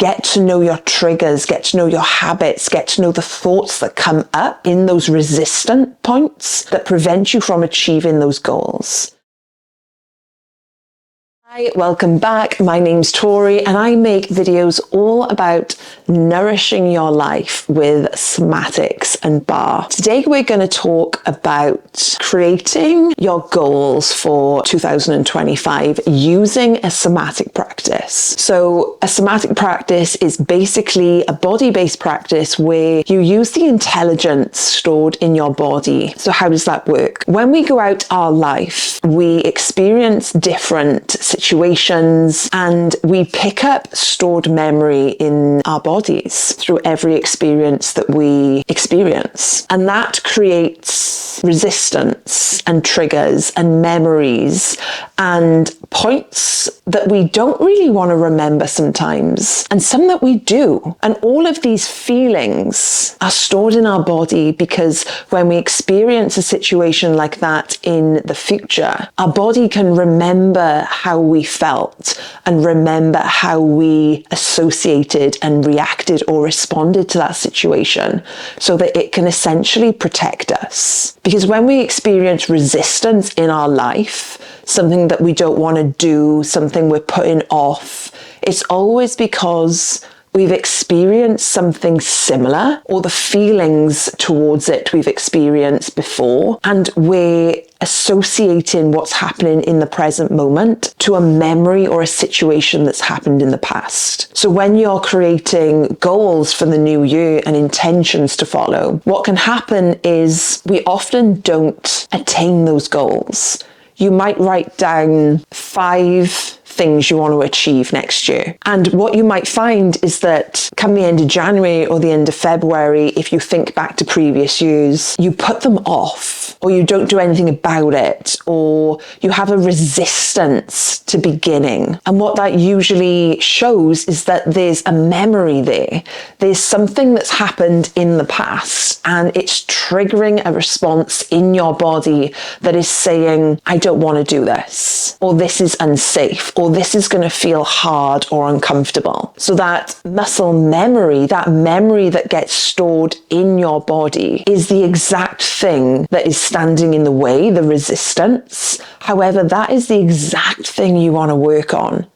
get to know your triggers, get to know your habits, get to know the thoughts that come up in those resistant points that prevent you from achieving those goals. Hi, welcome back. My name's Tori and I make videos all about nourishing your life with somatics and bar. Today we're going to talk about creating your goals for 2025 using a somatic practice. So a somatic practice is basically a body-based practice where you use the intelligence stored in your body. So how does that work? When we go out our life, we experience different situations and we pick up stored memory in our bodies through every experience that we experience. And that creates resistance and triggers and memories and points that we don't really want to remember sometimes, and some that we do. And all of these feelings are stored in our body because when we experience a situation like that in the future, our body can remember how we felt and remember how we associated and reacted or responded to that situation so that it can essentially protect us. Because when we experience resistance in our life, something that we don't want to do, something we're putting off, it's always because we've experienced something similar, or the feelings towards it we've experienced before, and we're associating what's happening in the present moment to a memory or a situation that's happened in the past. So when you're creating goals for the new year and intentions to follow, what can happen is we often don't attain those goals. You might write down 5 things you want to achieve next year. And what you might find is that come the end of January or the end of February, if you think back to previous years, you put them off, or you don't do anything about it, or you have a resistance to beginning. And what that usually shows is that there's a memory there. There's something that's happened in the past and it's triggering a response in your body that is saying, I don't want to do this, or this is unsafe, or this is going to feel hard or uncomfortable. So that muscle memory, that memory that gets stored in your body, is the exact thing that is standing in the way, the resistance. However, that is the exact thing you want to work on.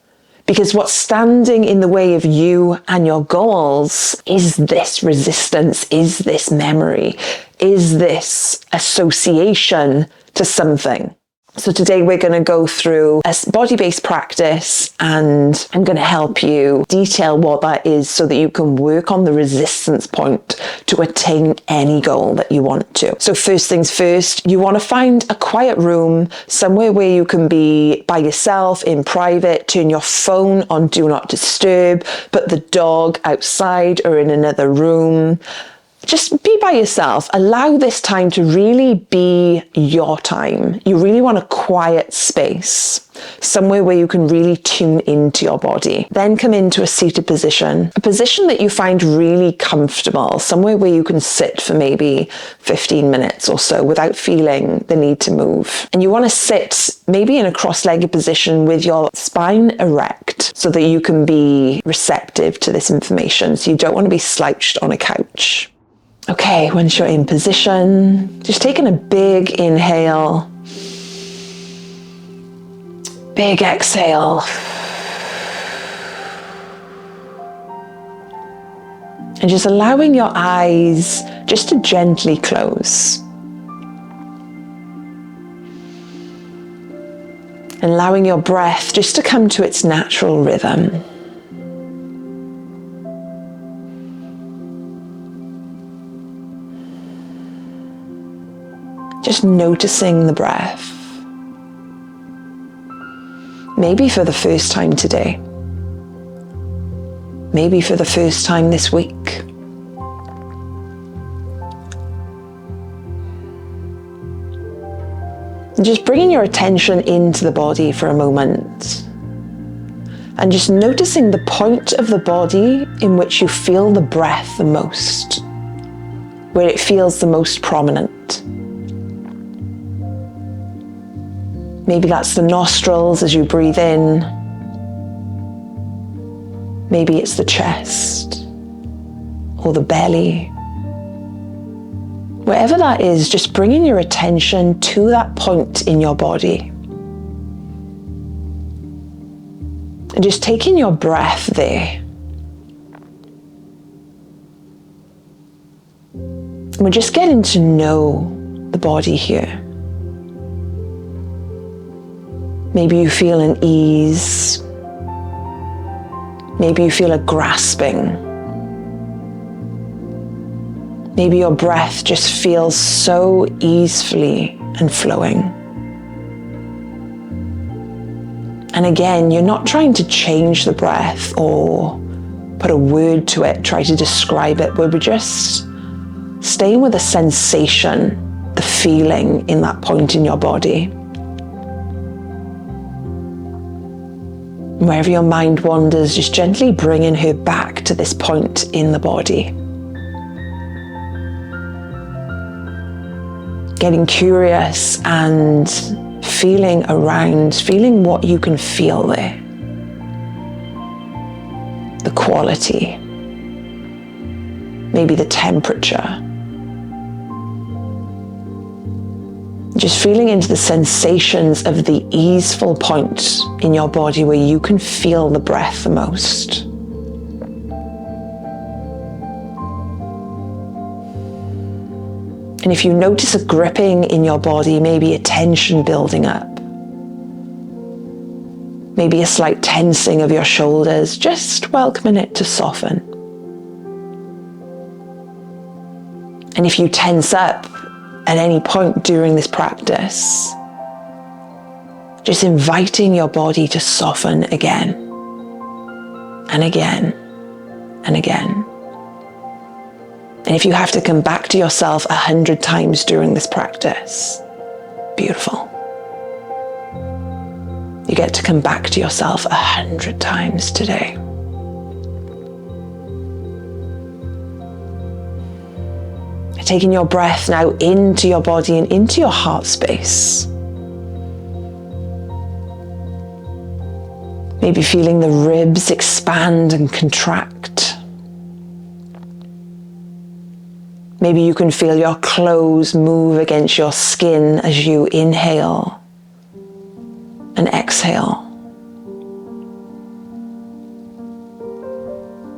Because what's standing in the way of you and your goals is this resistance, is this memory, is this association to something. So today we're going to go through a body-based practice and I'm going to help you detail what that is so that you can work on the resistance point to attain any goal that you want to. So first things first, you want to find a quiet room, somewhere where you can be by yourself in private, turn your phone on do not disturb, put the dog outside or in another room. Just be by yourself. Allow this time to really be your time. You really want a quiet space, somewhere where you can really tune into your body. Then come into a seated position, a position that you find really comfortable, somewhere where you can sit for maybe 15 minutes or so without feeling the need to move. And you want to sit maybe in a cross-legged position with your spine erect so that you can be receptive to this information. So you don't want to be slouched on a couch. Okay, once you're in position, just taking a big inhale, big exhale. And just allowing your eyes just to gently close. And allowing your breath just to come to its natural rhythm. Just noticing the breath. Maybe for the first time today. Maybe for the first time this week. And just bringing your attention into the body for a moment. And just noticing the point of the body in which you feel the breath the most. Where it feels the most prominent. Maybe that's the nostrils as you breathe in. Maybe it's the chest or the belly. Wherever that is, just bringing your attention to that point in your body. And just taking your breath there. And we're just getting to know the body here. Maybe you feel an ease. Maybe you feel a grasping. Maybe your breath just feels so easefully and flowing. And again, you're not trying to change the breath or put a word to it, try to describe it, but we're just staying with the sensation, the feeling in that point in your body. Wherever your mind wanders, just gently bringing her back to this point in the body. Getting curious and feeling around, feeling what you can feel there. The quality, maybe the temperature. Just feeling into the sensations of the easeful point in your body where you can feel the breath the most. And if you notice a gripping in your body, maybe a tension building up, maybe a slight tensing of your shoulders, just welcoming it to soften. And if you tense up at any point during this practice, just inviting your body to soften again and again and again. And if you have to come back to yourself 100 times during this practice, beautiful. You get to come back to yourself 100 times today. Taking your breath now into your body and into your heart space. Maybe feeling the ribs expand and contract. Maybe you can feel your clothes move against your skin as you inhale and exhale.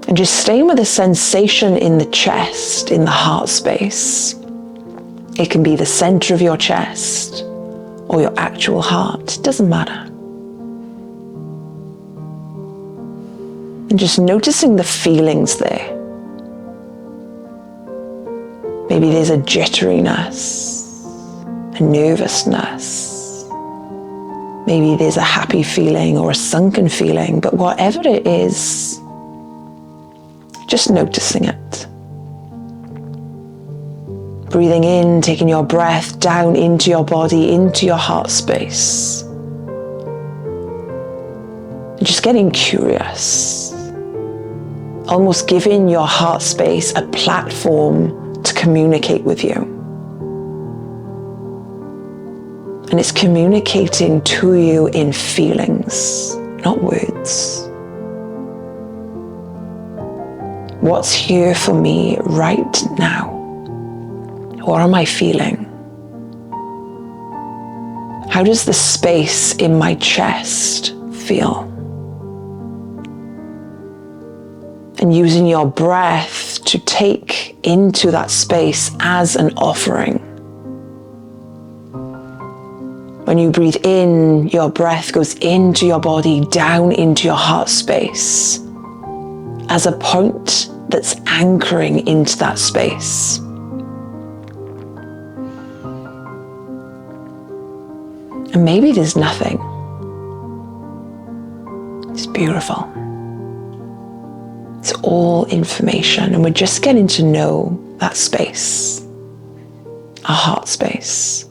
And just staying with the sensation in the chest, in the heart space. It can be the center of your chest or your actual heart, it doesn't matter. And just noticing the feelings there. Maybe there's a jitteriness, a nervousness. Maybe there's a happy feeling or a sunken feeling, but whatever it is, just noticing it. Breathing in, taking your breath down into your body, into your heart space. And just getting curious. Almost giving your heart space a platform to communicate with you. And it's communicating to you in feelings, not words. What's here for me right now? What am I feeling? How does the space in my chest feel? And using your breath to take into that space as an offering. When you breathe in, your breath goes into your body, down into your heart space, as a point that's anchoring into that space. And maybe there's nothing. It's beautiful. It's all information, and we're just getting to know that space, our heart space.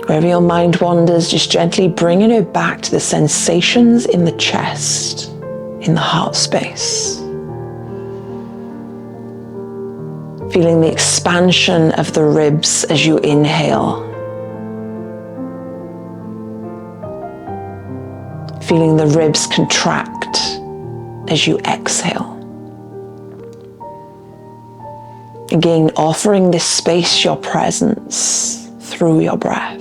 Wherever your mind wanders, just gently bringing it back to the sensations in the chest, in the heart space. Feeling the expansion of the ribs as you inhale. feeling the ribs contract as you exhale. Again, offering this space your presence through your breath.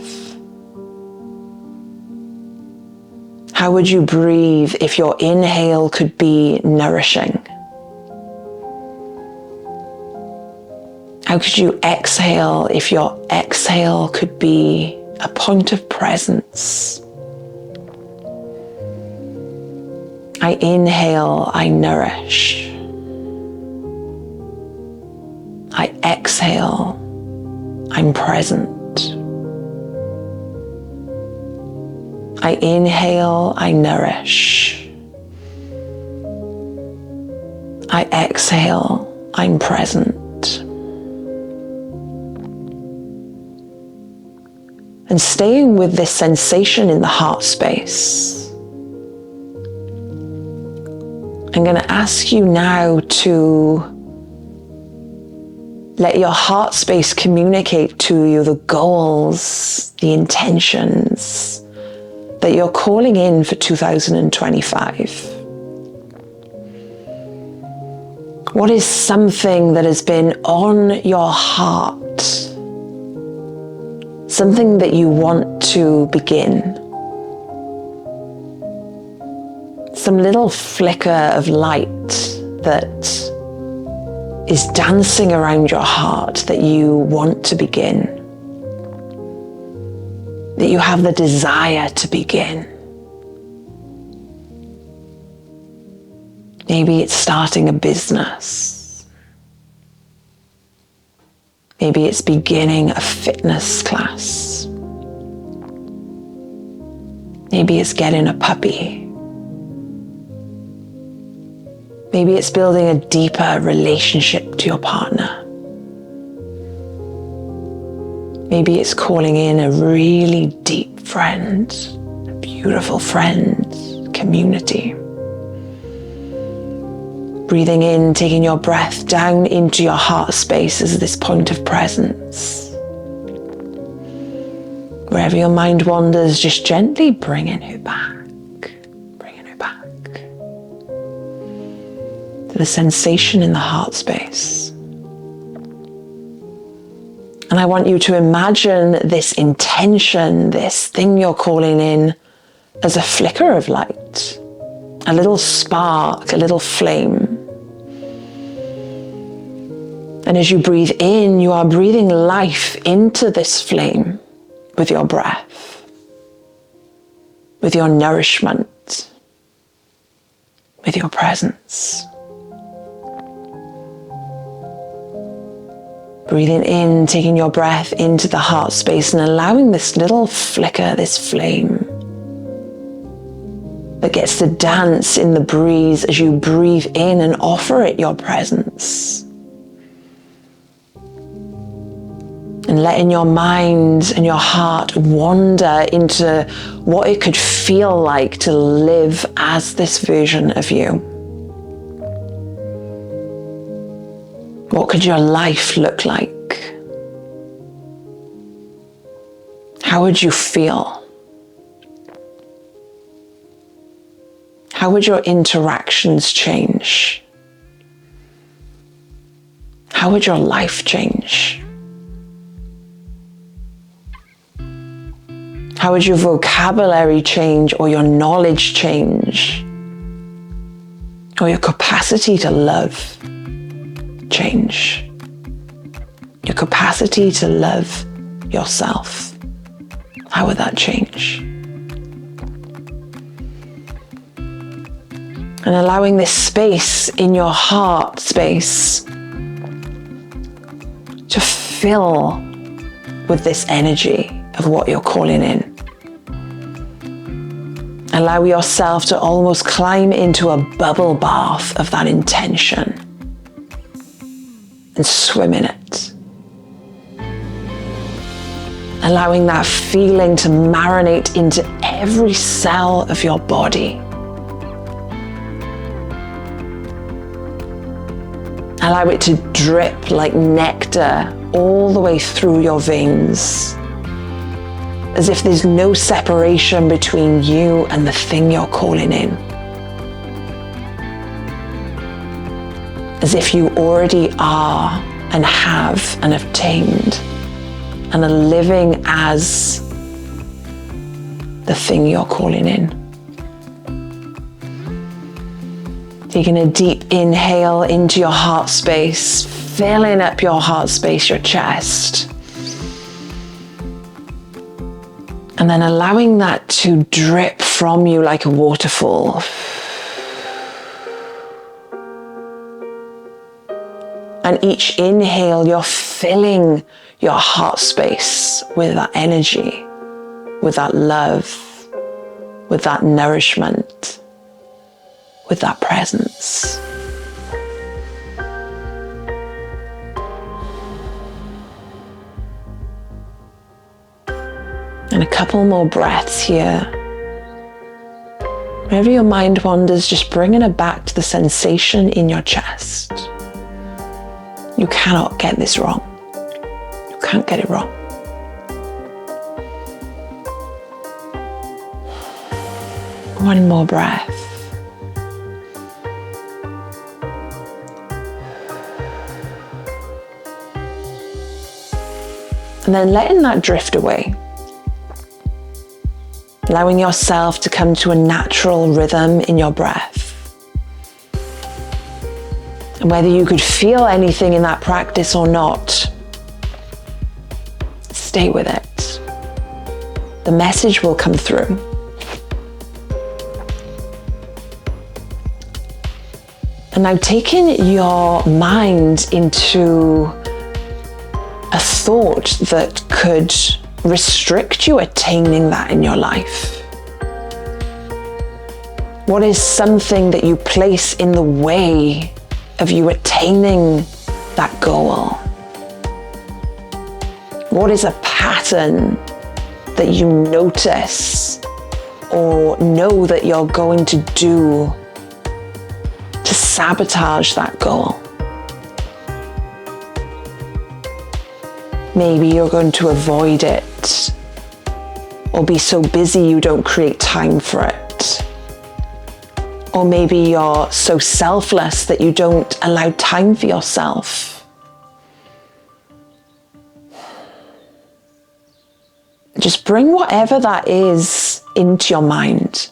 How would you breathe if your inhale could be nourishing? How could you exhale if your exhale could be a point of presence? I inhale, I nourish. I exhale, I'm present. I inhale, I nourish. I exhale, I'm present. And staying with this sensation in the heart space, I'm going to ask you now to let your heart space communicate to you the goals, the intentions that you're calling in for 2025. What is something that has been on your heart? Something that you want to begin? Some little flicker of light that is dancing around your heart that you want to begin, that you have the desire to begin. Maybe it's starting a business. Maybe it's beginning a fitness class. Maybe it's getting a puppy. Maybe it's building a deeper relationship to your partner. Maybe it's calling in a really deep friend, a beautiful friend, community. Breathing in, taking your breath down into your heart space as this point of presence. Wherever your mind wanders, just gently bringing it back. The sensation in the heart space. And I want you to imagine this intention, this thing you're calling in, as a flicker of light, a little spark, a little flame. And as you breathe in, you are breathing life into this flame with your breath, with your nourishment, with your presence. Breathing in, taking your breath into the heart space and allowing this little flicker, this flame that gets to dance in the breeze as you breathe in and offer it your presence. And letting your mind and your heart wander into what it could feel like to live as this version of you. What could your life look like? How would you feel? How would your interactions change? How would your life change? How would your vocabulary change, or your knowledge change, or your capacity to love change? Your capacity to love yourself. How would that change? And allowing this space in your heart space to fill with this energy of what you're calling in. Allow yourself to almost climb into a bubble bath of that intention and swim in it. Allowing that feeling to marinate into every cell of your body. Allow it to drip like nectar all the way through your veins, as if there's no separation between you and the thing you're calling in. As if you already are and have and obtained and are living as the thing you're calling in. Taking a deep inhale into your heart space, filling up your heart space, your chest. And then allowing that to drip from you like a waterfall. And each inhale, you're filling your heart space with that energy, with that love, with that nourishment, with that presence. And a couple more breaths here. Wherever your mind wanders, just bringing it back to the sensation in your chest. You cannot get this wrong. You can't get it wrong. One more breath. And then letting that drift away. Allowing yourself to come to a natural rhythm in your breath. And whether you could feel anything in that practice or not, stay with it. The message will come through. And now taking your mind into a thought that could restrict you attaining that in your life. What is something that you place in the way of you attaining that goal? What is a pattern that you notice or know that you're going to do to sabotage that goal? Maybe you're going to avoid it or be so busy you don't create time for it. Or maybe you're so selfless that you don't allow time for yourself. Just bring whatever that is into your mind.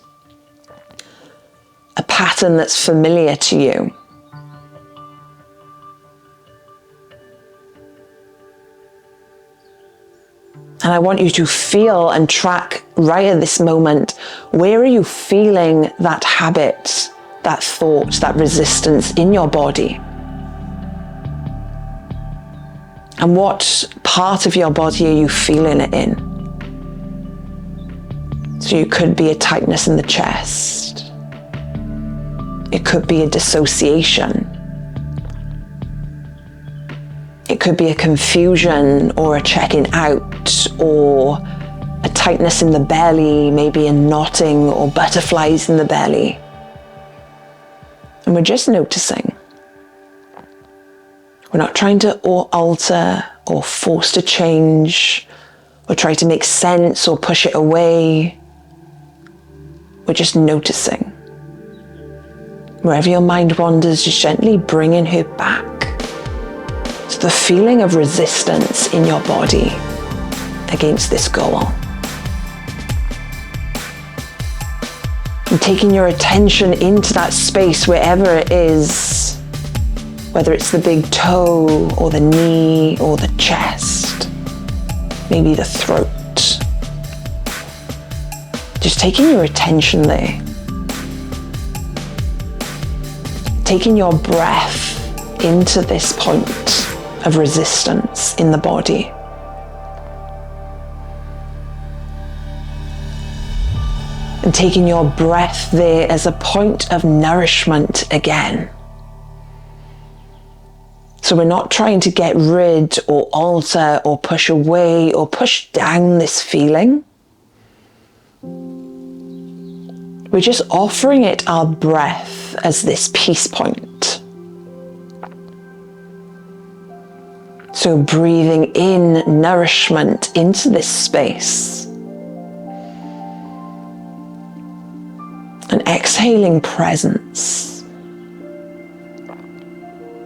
A pattern that's familiar to you. And I want you to feel and track right at this moment, where are you feeling that habit, that thought, that resistance in your body? And what part of your body are you feeling it in? So it could be a tightness in the chest. It could be a dissociation. It could be a confusion or a checking out or a tightness in the belly, maybe a knotting or butterflies in the belly. And we're just noticing. We're not trying to alter or force to change or try to make sense or push it away. We're just noticing. Wherever your mind wanders, just gently bringing her back. The feeling of resistance in your body against this goal. And taking your attention into that space wherever it is, whether it's the big toe or the knee or the chest, maybe the throat. Just taking your attention there. Taking your breath into this point of resistance in the body. And taking your breath there as a point of nourishment again. So we're not trying to get rid or alter or push away or push down this feeling. We're just offering it our breath as this peace point. So breathing in nourishment into this space exhaling presence.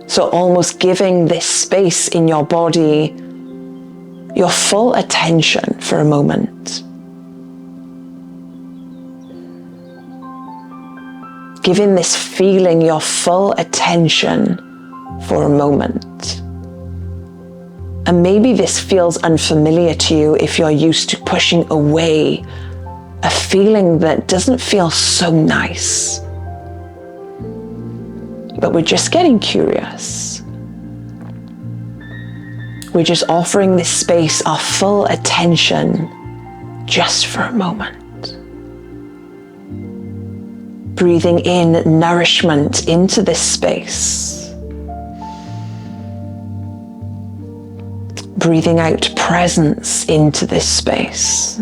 So almost giving this space in your body your full attention for a moment. Giving this feeling your full attention for a moment. And maybe this feels unfamiliar to you if you're used to pushing away a feeling that doesn't feel so nice. But we're just getting curious. We're just offering this space our full attention just for a moment. Breathing in nourishment into this space. Breathing out presence into this space.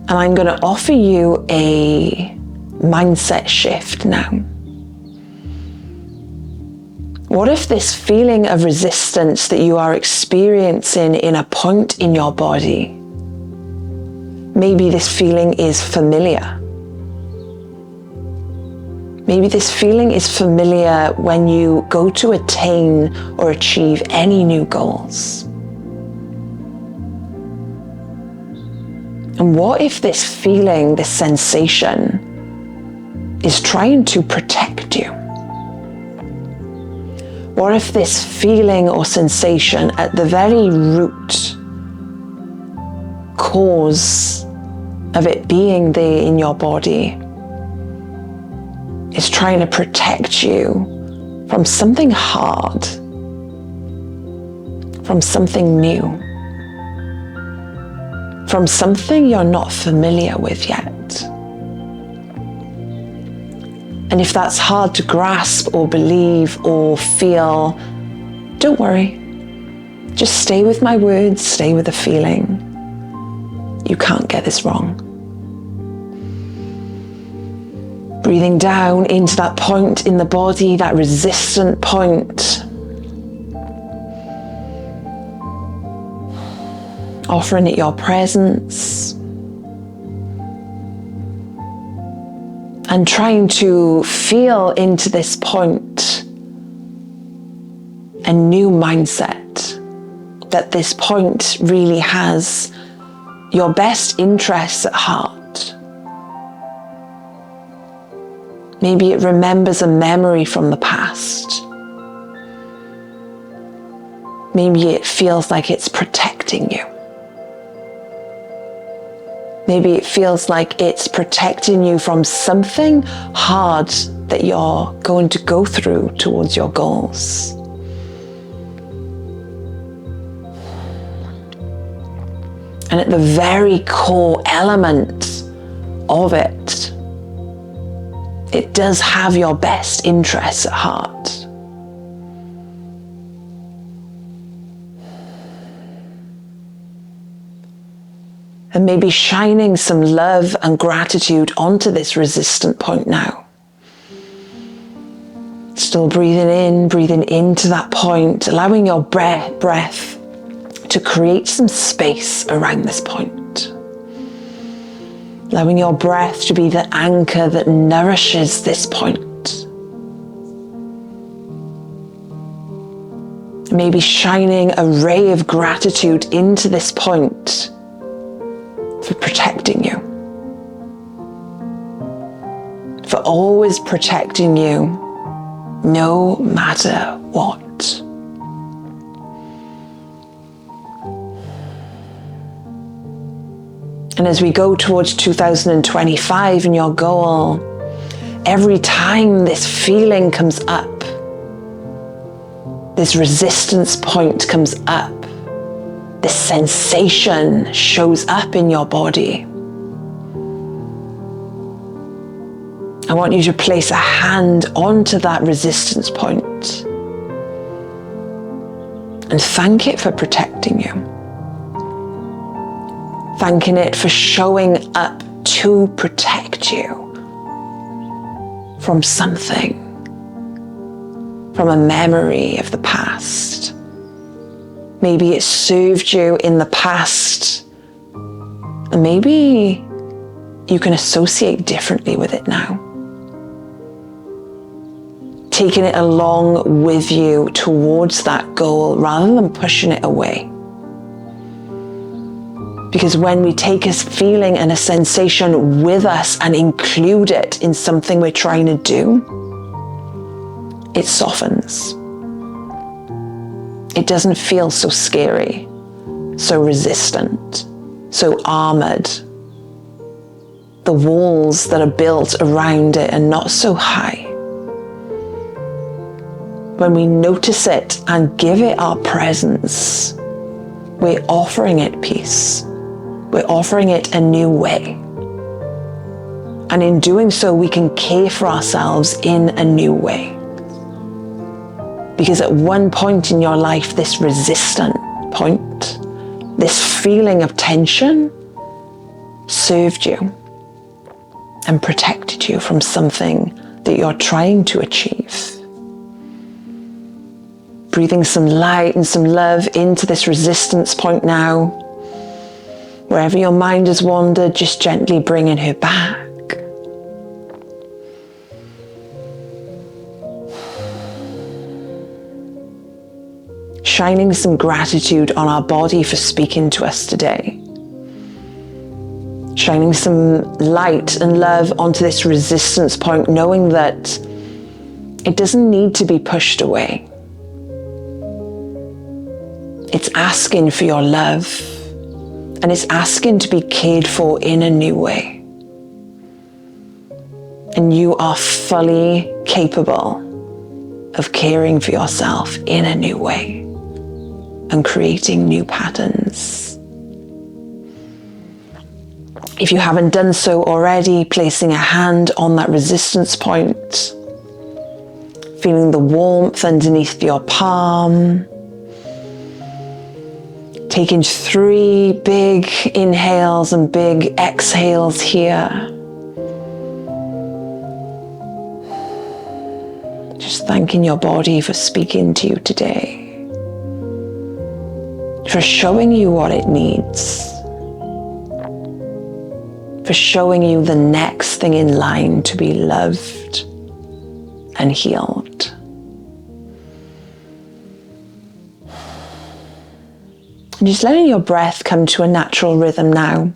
And I'm going to offer you a mindset shift now. What if this feeling of resistance that you are experiencing in a point in your body, maybe this feeling is familiar. Maybe this feeling is familiar when you go to attain or achieve any new goals. And what if this feeling, this sensation, is trying to protect you? What if this feeling or sensation at the very root cause of it being there in your body is trying to protect you from something hard, from something new, from something you're not familiar with yet? And if that's hard to grasp or believe or feel, don't worry. Just stay with my words, stay with the feeling. You can't get this wrong. Breathing down into that point in the body, that resistant point. Offering it your presence. And trying to feel into this point a new mindset. That this point really has your best interests at heart. Maybe it remembers a memory from the past. Maybe it feels like it's protecting you. Maybe it feels like it's protecting you from something hard that you're going to go through towards your goals. And at the very core element of it, it does have your best interests at heart. And maybe shining some love and gratitude onto this resistant point now. Still breathing in, breathing into that point, allowing your breath to create some space around this point. Allowing your breath to be the anchor that nourishes this point. Maybe shining a ray of gratitude into this point for protecting you. For always protecting you, no matter what. And as we go towards 2025 and your goal, every time this feeling comes up, this resistance point comes up, this sensation shows up in your body, I want you to place a hand onto that resistance point and thank it for protecting you. Thanking it for showing up to protect you from something, from a memory of the past. Maybe it served you in the past, and maybe you can associate differently with it now. Taking it along with you towards that goal rather than pushing it away. Because when we take a feeling and a sensation with us and include it in something we're trying to do, it softens. It doesn't feel so scary, so resistant, so armored. The walls that are built around it are not so high. When we notice it and give it our presence, we're offering it peace. We're offering it a new way. And in doing so, we can care for ourselves in a new way. Because at one point in your life, this resistant point, this feeling of tension, served you and protected you from something that you're trying to achieve. Breathing some light and some love into this resistance point now. Wherever your mind has wandered, just gently bringing her back. Shining some gratitude on our body for speaking to us today. Shining some light and love onto this resistance point, knowing that it doesn't need to be pushed away. It's asking for your love, and it's asking to be cared for in a new way. And you are fully capable of caring for yourself in a new way and creating new patterns. If you haven't done so already, placing a hand on that resistance point, feeling the warmth underneath your palm, taking 3 big inhales and big exhales here. Just thanking your body for speaking to you today, for showing you what it needs, for showing you the next thing in line to be loved and healed. And just letting your breath come to a natural rhythm now.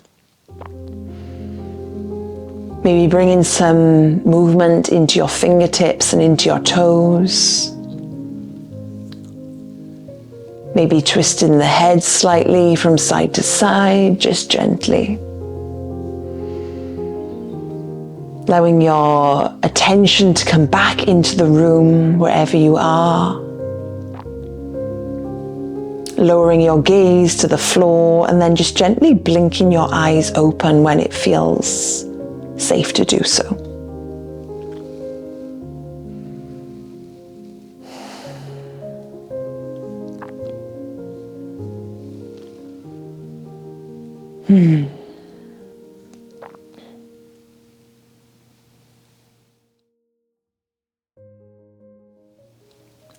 Maybe bringing some movement into your fingertips and into your toes. Maybe twisting the head slightly from side to side, just gently. Allowing your attention to come back into the room wherever you are. Lowering your gaze to the floor and then just gently blinking your eyes open when it feels safe to do so.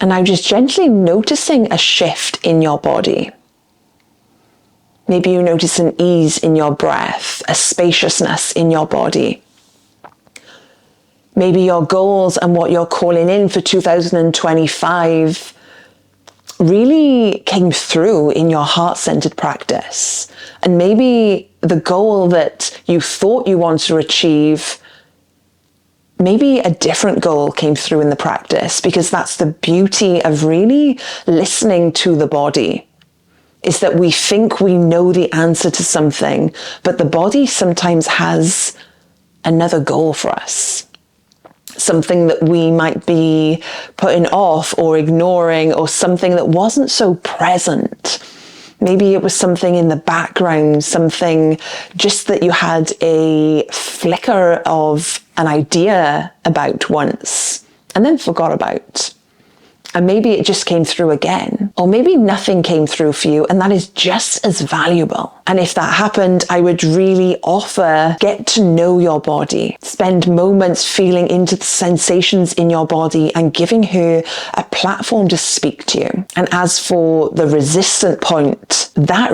And now just gently noticing a shift in your body. Maybe you notice an ease in your breath, a spaciousness in your body. Maybe your goals and what you're calling in for 2025 really came through in your heart-centered practice. And maybe the goal that you thought you wanted to achieve, maybe a different goal came through in the practice, because that's the beauty of really listening to the body, is that we think we know the answer to something, but the body sometimes has another goal for us. Something that we might be putting off or ignoring, or something that wasn't so present. Maybe it was something in the background, something just that you had a flicker of an idea about once and then forgot about. And maybe it just came through again, or maybe nothing came through for you, and that is just as valuable. And if that happened, I would really offer, get to know your body, spend moments feeling into the sensations in your body and giving her a platform to speak to you. And as for the resistant point, that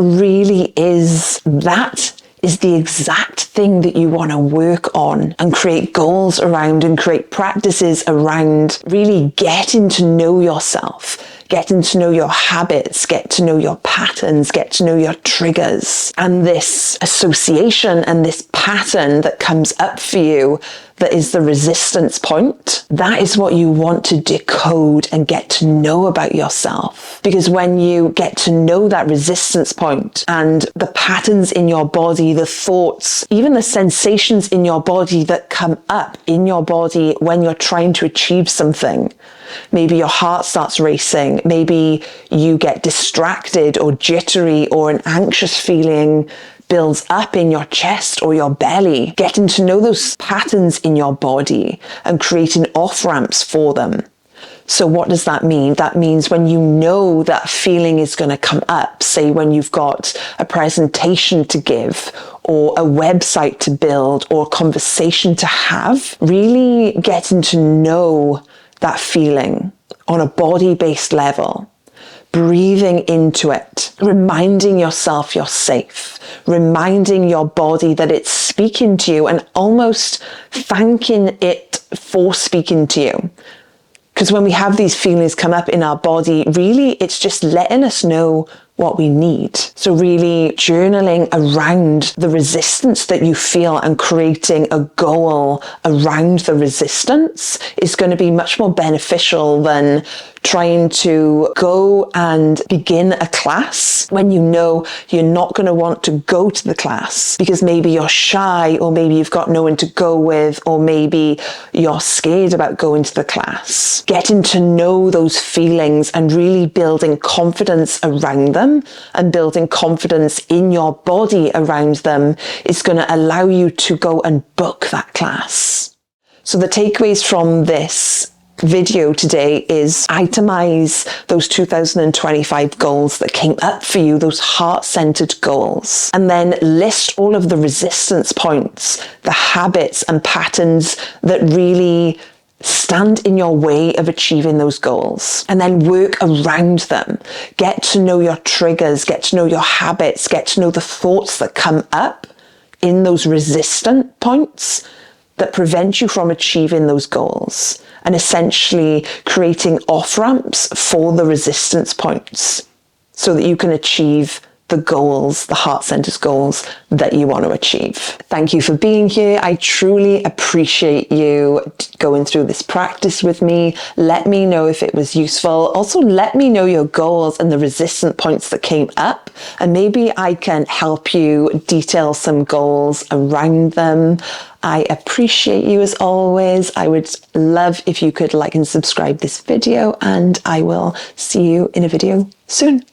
is the exact thing that you want to work on and create goals around and create practices around really getting to know yourself, getting to know your habits, get to know your patterns, get to know your triggers. And this association and this pattern that comes up for you that is the resistance point, that is what you want to decode and get to know about yourself. Because when you get to know that resistance point and the patterns in your body, the thoughts, even the sensations in your body that come up in your body when you're trying to achieve something, maybe your heart starts racing, maybe you get distracted or jittery or an anxious feeling builds up in your chest or your belly, getting to know those patterns in your body and creating off-ramps for them. So what does that mean? That means when you know that feeling is going to come up, say when you've got a presentation to give or a website to build or a conversation to have, really getting to know that feeling on a body-based level. Breathing into it, reminding yourself you're safe, reminding your body that it's speaking to you and almost thanking it for speaking to you. Because when we have these feelings come up in our body, really it's just letting us know what we need. So really journaling around the resistance that you feel and creating a goal around the resistance is going to be much more beneficial than trying to go and begin a class when you know you're not going to want to go to the class because maybe you're shy or maybe you've got no one to go with or maybe you're scared about going to the class. Getting to know those feelings and really building confidence around them and building confidence in your body around them is going to allow you to go and book that class. So the takeaways from this video today is itemize those 2025 goals that came up for you, those heart-centered goals, and then list all of the resistance points, the habits and patterns that really stand in your way of achieving those goals, and then work around them. Get to know your triggers, get to know your habits, get to know the thoughts that come up in those resistant points that prevent you from achieving those goals, and essentially creating off-ramps for the resistance points so that you can achieve the goals, the heart-centered goals that you want to achieve. Thank you for being here. I truly appreciate you going through this practice with me. Let me know if it was useful. Also, let me know your goals and the resistant points that came up, and maybe I can help you detail some goals around them. I appreciate you as always. I would love if you could like and subscribe this video, and I will see you in a video soon.